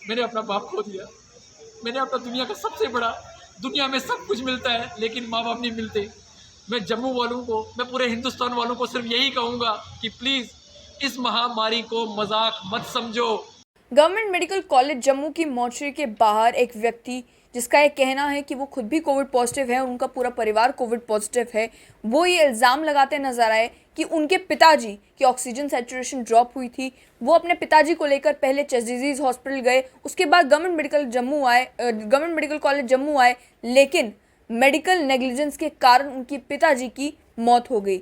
मैंने अपना बाप खो दिया। मैंने अपना दुनिया का सबसे बड़ा, दुनिया में सब कुछ मिलता है लेकिन माँ बाप नहीं मिलते। मैं जम्मू वालों को, मैं पूरे हिंदुस्तान वालों को सिर्फ यही कहूँगा कि प्लीज़ इस महामारी को मजाक मत समझो। गवर्नमेंट मेडिकल कॉलेज जम्मू की मॉर्चरी के बाहर एक व्यक्ति, जिसका ये कहना है कि वो खुद भी कोविड पॉजिटिव है, उनका पूरा परिवार कोविड पॉजिटिव है, वो ये इल्ज़ाम लगाते नजर आए कि उनके पिताजी की ऑक्सीजन सैचुरेशन ड्रॉप हुई थी। वो अपने पिताजी को लेकर पहले चेस्ट डिजीज़ हॉस्पिटल गए, उसके बाद गवर्नमेंट मेडिकल कॉलेज जम्मू आए, लेकिन मेडिकल नेग्लिजेंस के कारण उनके पिताजी की मौत हो गई।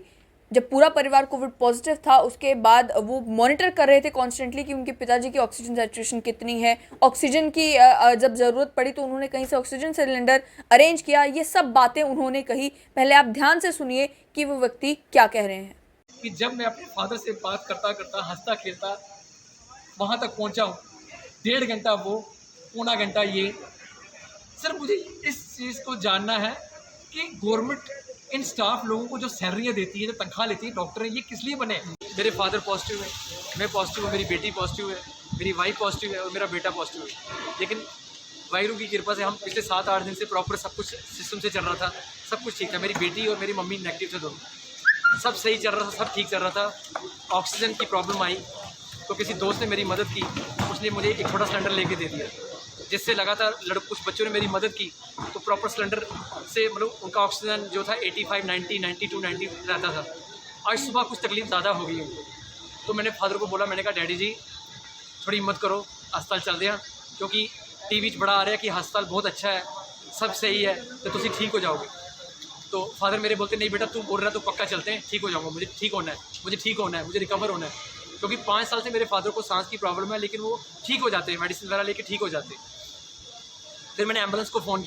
जब पूरा परिवार कोविड पॉजिटिव था, उसके बाद वो मॉनिटर कर रहे थे कॉन्स्टेंटली कि उनके पिताजी की ऑक्सीजन सैचुरेशन कितनी है, ऑक्सीजन की जब ज़रूरत पड़ी तो उन्होंने कहीं से ऑक्सीजन सिलेंडर अरेंज किया। ये सब बातें उन्होंने कही। पहले आप ध्यान से सुनिए कि वो व्यक्ति क्या कह रहे हैं। कि जब मैं अपने फादर से बात करता करता हंसता खेलता वहाँ तक पहुँचा हूँ, 1.5 घंटा वो, पौना घंटा ये, सिर्फ मुझे इस चीज़ को जानना है कि गवर्नमेंट इन स्टाफ लोगों को जो सैलरियाँ देती है, जो तनख्वाह लेती है, डॉक्टर है, ये किस लिए बने। मेरे फादर पॉजिटिव है, मैं पॉजिटिव हूँ, मेरी बेटी पॉजिटिव है, मेरी वाइफ पॉजिटिव है और मेरा बेटा पॉजिटिव है। लेकिन वाहिरू की कृपा से हम पिछले 7-8 दिन से प्रॉपर सब कुछ सिस्टम से चल रहा था, सब कुछ ठीक था। मेरी बेटी और मेरी मम्मी नेगेटिव थे दोनों, सब सही चल रहा था, सब ठीक चल रहा था। ऑक्सीजन की प्रॉब्लम आई तो किसी दोस्त ने मेरी मदद की, उसने मुझे एक छोटा सिलेंडर लेके दे दिया, जिससे लगातार कुछ बच्चों ने मेरी मदद की तो प्रॉपर सिलेंडर से मतलब उनका ऑक्सीजन जो था 85, 90, 92, 90 रहता था। आज सुबह कुछ तकलीफ ज़्यादा हो गई उनको, तो मैंने फादर को बोला, मैंने कहा डैडी जी थोड़ी हिम्मत करो, अस्पताल चलते हैं, क्योंकि टीवी बड़ा आ रहा है कि अस्पताल बहुत अच्छा है, सब सही है, तो तुम ठीक हो जाओगे। तो फादर मेरे बोलते नहीं बेटा तू बोल रहा है तो पक्का चलते हैं, ठीक हो जाऊँगा, मुझे ठीक होना है, मुझे ठीक होना है, मुझे रिकवर होना है। क्योंकि 5 साल से मेरे फादर को सांस की प्रॉब्लम है, लेकिन वो ठीक हो जाते हैं, मेडिसिन वगैरह लेके ठीक हो जाते हैं। फिर मैंने एम्बुलेंस को फ़ोन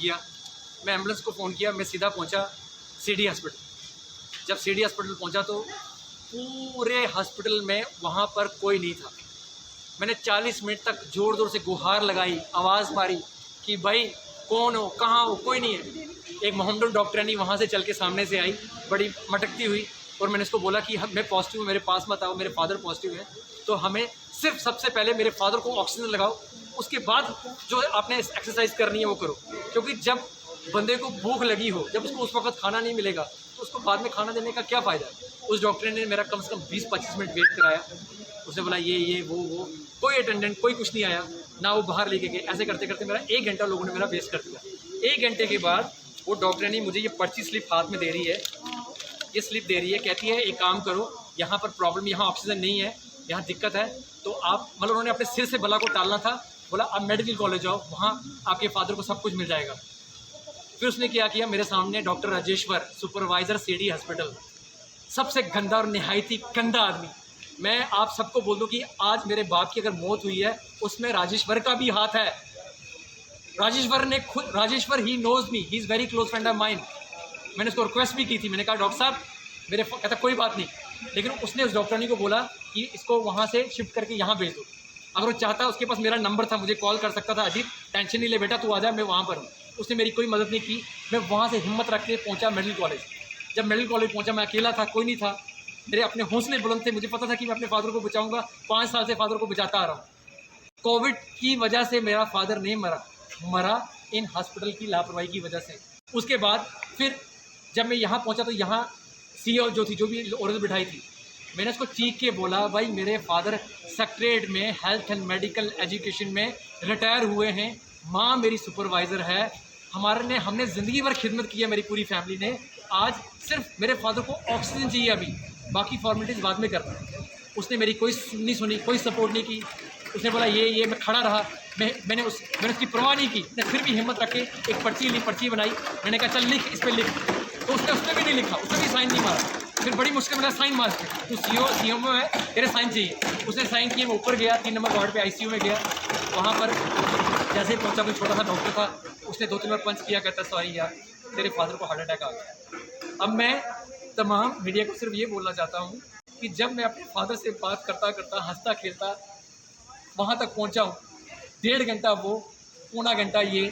किया, मैं सीधा पहुंचा सीडी हॉस्पिटल। जब सीडी हॉस्पिटल पहुंचा तो पूरे हॉस्पिटल में वहां पर कोई नहीं था। मैंने 40 मिनट तक ज़ोर ज़ोर से गुहार लगाई, आवाज़ मारी कि भाई कौन हो, कहाँ हो, कोई नहीं है। एक मोहम्मद डॉक्टरानी वहाँ से चल के सामने से आई, बड़ी मटकती हुई, और मैंने उसको बोला कि मैं पॉजिटिव हूँ, मेरे पास मत आओ, मेरे फादर पॉजिटिव है, तो हमें सिर्फ सबसे पहले मेरे फादर को ऑक्सीजन लगाओ, उसके बाद जो आपने एक्सरसाइज करनी है वो करो। क्योंकि जब बंदे को भूख लगी हो, जब उसको उस वक्त खाना नहीं मिलेगा तो उसको बाद में खाना देने का क्या फ़ायदा। उस डॉक्टर ने मेरा कम से कम 20-25 मिनट वेट कराया। उसने बोला ये वो, कोई अटेंडेंट कोई कुछ नहीं आया, ना वो बाहर लेके गए। ऐसे करते करते मेरा 1 घंटा लोगों ने मेरा वेस्ट कर दिया। 1 घंटे के बाद वो डॉक्टरानी मुझे ये पर्ची स्लिप हाथ में दे रही है, ये स्लिप दे रही है, कहती है एक काम करो, यहाँ पर प्रॉब्लम, यहाँ ऑक्सीजन नहीं है, यहाँ दिक्कत है, तो आप मतलब उन्होंने अपने सिर से बला को टालना था। बोला आप मेडिकल कॉलेज जाओ, वहाँ आपके फादर को सब कुछ मिल जाएगा। फिर उसने क्या किया, मेरे सामने doctor Rajeshwar, supervisor CD hospital, सबसे गंदा और निहायती गंदा आदमी। मैं आप सबको बोल दूं कि आज मेरे बाप की अगर मौत हुई है उसमें राजेश्वर का भी हाथ है। Rajeshwar he knows me, he is very close friend of mine. मैंने उसको रिक्वेस्ट भी की थी, मैंने कहा डॉक्टर साहब मेरे, कहता कोई बात नहीं, लेकिन उसने उस डॉक्टरानी को बोला कि इसको वहाँ से शिफ्ट करके यहाँ भेज दो। अगर वो चाहता, उसके पास मेरा नंबर था, मुझे कॉल कर सकता था, अजीत टेंशन नहीं ले बेटा, तू आ जा, मैं वहाँ पर हूँ। उसने मेरी कोई मदद नहीं की। मैं वहाँ से हिम्मत रख के पहुँचा मेडिकल कॉलेज। जब मेडिकल कॉलेज पहुँचा मैं अकेला था, कोई नहीं था, मेरे अपने हौसले बुलंद थे, मुझे पता था कि मैं अपने फादर को बचाऊँगा। 5 साल से फादर को बचाता आ रहा हूँ। कोविड की वजह से मेरा फादर नहीं मरा इन हॉस्पिटल की लापरवाही की वजह से। उसके बाद फिर जब मैं यहाँ पहुँचा तो यहाँ CEO जो थी, जो भी औरत बिठाई थी, मैंने उसको चीख के बोला भाई मेरे फादर सेक्रेटरीट में हेल्थ एंड मेडिकल एजुकेशन में रिटायर हुए हैं, माँ मेरी सुपरवाइज़र है, हमने ज़िंदगी भर खिदमत की है मेरी पूरी फैमिली ने। आज सिर्फ मेरे फादर को ऑक्सीजन चाहिए, अभी बाकी फॉर्मेलिटीज़ बाद में करना। उसने मेरी कोई नहीं सुनी, कोई सपोर्ट नहीं की। उसने बोला ये मैं खड़ा रहा, मैंने उसकी परवाह नहीं की। मैं फिर भी हिम्मत रख के एक पर्ची बनाई। मैंने कहा चल लिख, इस पर लिख, तो उसने भी नहीं लिखा, उसने भी साइन नहीं मारा। फिर बड़ी मुश्किल मेरा साइन मार, तू सीओ में है, तेरे साइन चाहिए। उसने साइन किए, मैं ऊपर गया, 3 नंबर वार्ड पे ICU में गया। वहाँ पर जैसे ही पहुँचा, कोई छोटा सा डॉक्टर था, उसने 2-3 बार पंच किया, कहता सॉरी यार तेरे फादर को हार्ट अटैक आ गया। अब मैं तमाम मीडिया को सिर्फ ये बोलना चाहता हूँ कि जब मैं अपने फादर से बात करता करता हंसता खेलता वहाँ तक पहुँचा हूँ, 1.5 घंटा वो, पौना घंटा ये,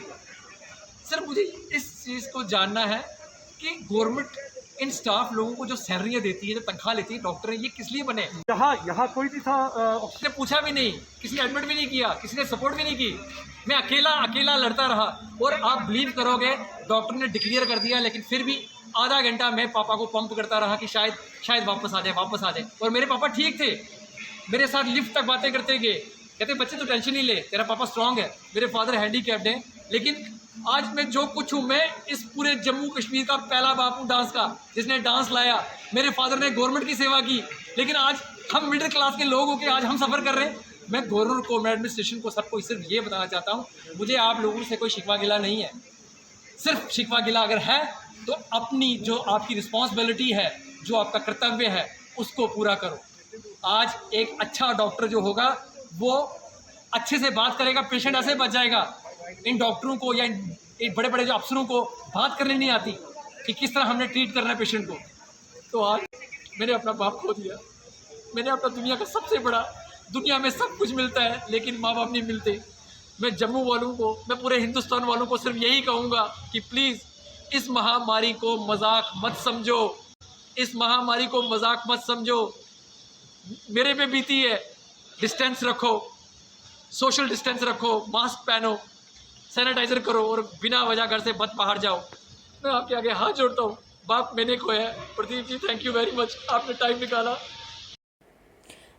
सिर्फ मुझे इस चीज़ को जानना है कि गवर्नमेंट इन स्टाफ लोगों को जो सैलरियाँ देती है, जो तनख्वाह लेती है डॉक्टर, ये किस लिए बने? यहाँ कोई भी था किसी ने पूछा भी नहीं, किसी ने एडमिट भी नहीं किया, किसी ने सपोर्ट भी नहीं की। मैं अकेला लड़ता रहा। और आप बिलीव करोगे, डॉक्टर ने डिक्लेयर कर दिया, लेकिन फिर भी आधा घंटा मैं पापा को पंप करता रहा कि शायद वापस आ जाए। और मेरे पापा ठीक थे, मेरे साथ लिफ्ट तक बातें करते गए, कहते बच्चे तो टेंशन नहीं ले, तेरा पापा स्ट्रांग है। मेरे फादर हैंडीकैप्ड हैं, लेकिन आज मैं जो कुछ हूँ, मैं इस पूरे जम्मू कश्मीर का पहला बाप हूँ डांस का, जिसने डांस लाया। मेरे फादर ने गवर्नमेंट की सेवा की, लेकिन आज हम मिडिल क्लास के लोग होकर आज हम सफ़र कर रहे हैं। मैं गवर्नर को, मैं एडमिनिस्ट्रेशन को, सबको सिर्फ ये बताना चाहता हूँ, मुझे आप लोगों से कोई शिकवा गिला नहीं है। सिर्फ शिकवा गिला अगर है तो अपनी जो आपकी रिस्पॉन्सिबिलिटी है, जो आपका कर्तव्य है, उसको पूरा करो। आज एक अच्छा डॉक्टर जो होगा वो अच्छे से बात करेगा, पेशेंट ऐसे बच जाएगा। इन डॉक्टरों को या इन बड़े बड़े जो अफसरों को बात करनी नहीं आती कि किस तरह हमने ट्रीट करना है पेशेंट को। तो आज मैंने अपना बाप खो दिया, मैंने अपना दुनिया का सबसे बड़ा, दुनिया में सब कुछ मिलता है लेकिन माँ बाप नहीं मिलते। मैं जम्मू वालों को, मैं पूरे हिंदुस्तान वालों को सिर्फ यही कहूँगा कि प्लीज़ इस महामारी को मजाक मत समझो, इस महामारी को मजाक मत समझो। मेरे पे बीती है, डिस्टेंस रखो, सोशल डिस्टेंस रखो, मास्क पहनो, सैनिटाइजर करो और बिना वजह घर से मत बाहर जाओ। मैं आपके आगे हाथ जोड़ता हूँ, बाप मैंने खोया है। Pradeep ji, thank you very much, आपने टाइम निकाला।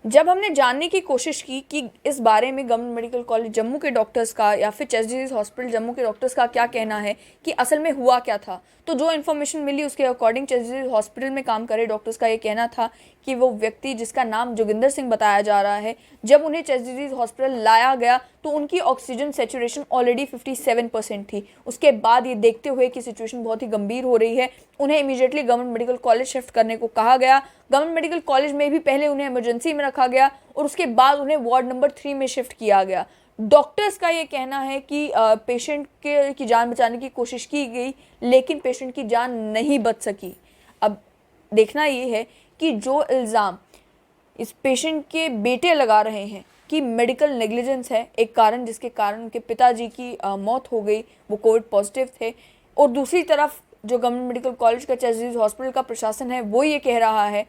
जब हमने जानने की कोशिश की कि इस बारे में गवर्नमेंट मेडिकल कॉलेज जम्मू के डॉक्टर्स का या फिर चेस्ट डिजीज हॉस्पिटल जम्मू के डॉक्टर्स का क्या कहना है कि असल में हुआ क्या था, तो जो इन्फॉर्मेशन मिली उसके अकॉर्डिंग चेस्ट डिजीज हॉस्पिटल में काम करे डॉक्टर्स का ये कहना था कि वो व्यक्ति जिसका नाम जोगिंदर सिंह बताया जा रहा है, जब उन्हें चेस्ट डिजीज हॉस्पिटल लाया गया तो उनकी ऑक्सीजन सेचुरेशन ऑलरेडी 57% थी। उसके बाद ये देखते हुए कि सिचुएशन बहुत ही गंभीर हो रही है, उन्हें immediately government medical college shift करने को कहा गया। गवर्नमेंट मेडिकल कॉलेज में भी पहले उन्हें इमरजेंसी में रखा गया और उसके बाद उन्हें वार्ड नंबर 3 में शिफ्ट किया गया। डॉक्टर्स का ये कहना है कि पेशेंट की जान बचाने की कोशिश की गई, लेकिन पेशेंट की जान नहीं बच सकी। अब देखना ये है कि जो इल्ज़ाम इस पेशेंट के बेटे लगा रहे हैं कि मेडिकल नेग्लिजेंस है एक कारण जिसके कारण उनके पिताजी की मौत हो गई, वो कोविड पॉजिटिव थे, और दूसरी तरफ जो गवर्नमेंट मेडिकल कॉलेज का चेस्ट डिजीज हॉस्पिटल का प्रशासन है वो ये कह रहा है,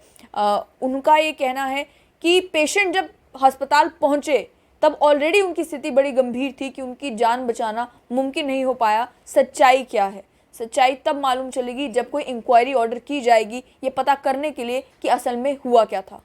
उनका ये कहना है कि पेशेंट जब अस्पताल पहुँचे तब ऑलरेडी उनकी स्थिति बड़ी गंभीर थी कि उनकी जान बचाना मुमकिन नहीं हो पाया। सच्चाई क्या है, सच्चाई तब मालूम चलेगी जब कोई इंक्वायरी ऑर्डर की जाएगी ये पता करने के लिए कि असल में हुआ क्या था।